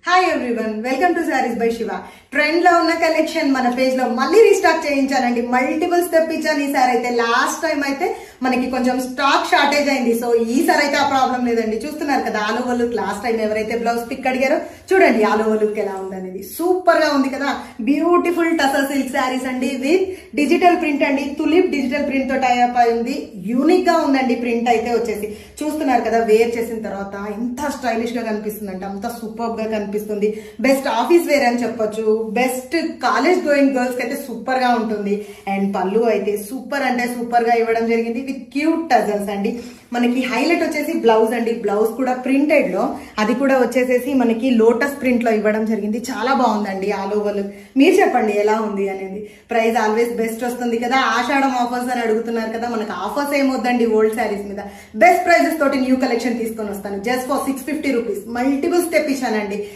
Hi everyone, welcome to saris by Shiva. Trend లో ఉన్న collection మన పేజ్ లో మళ్ళీ రీస్టాక్ చేయించానండి. మల్టిపుల్స్ తెప్పించాను. ఈసారి అయితే లాస్ట్ టైం అయితే మనకి కొంచెం స్టాక్ షార్టేజ్ అయింది. సో ఈసారి అయితే ఆ ప్రాబ్లం లేదండి. చూస్తున్నారు కదా all over look. Last time ఎవరైతే బ్లౌజ్ పిక్ అడిగారో చూడండి ఆల్ ఓవర్ లుక్ ఎలా ఉందనేది. సూపర్ గా ఉంది కదా. బ్యూటిఫుల్ టసర్ సిల్క్ శారీస్ అండి విత్ డిజిటల్ ప్రింట్ అండి. తులిప్ డిజిటల్ ప్రింట్ తో టైప్ అయింది. యూనిక్ గా ఉందండి ప్రింట్ అయితే వచ్చేసి. చూస్తున్నారు కదా వేర్ చేసిన తర్వాత ఎంత స్టైలిష్ గా కనిపిస్తుంది అంటే అంత సూపర్ గా కనిపిస్తుంది. బెస్ట్ ఆఫీస్ వేర్ అని చెప్పొచ్చు. బెస్ట్ కాలేజ్ గోయింగ్ గర్ల్స్ కి అయితే సూపర్ గా ఉంటుంది. అండ్ పళ్ళు అయితే సూపర్ అంటే సూపర్ గా ఇవ్వడం జరిగింది విత్ క్యూట్ టజల్స్ అండి. మనకి హైలైట్ వచ్చేసి బ్లౌజ్ అండి. బ్లౌజ్ కూడా ప్రింటెడ్ లో, అది కూడా వచ్చేసేసి మనకి లోటస్ ప్రింట్ లో ఇవ్వడం జరిగింది. చాలా బాగుందండి ఆల్ ఓవర్. మీరు చెప్పండి ఎలా ఉంది అనేది. ప్రైస్ ఆల్వేస్ బెస్ట్ వస్తుంది కదా. ఆషాఢం ఆఫర్స్ అని అడుగుతున్నారు కదా. మనకు ఆఫర్స్ ఏమొద్దండి ఓల్డ్ శారీస్ మీద. బెస్ట్ ప్రైజెస్ తోటి న్యూ కలెక్షన్ తీసుకొని వస్తాను. Just for 650 rupees. మల్టిపుల్స్ తెప్పించానండి.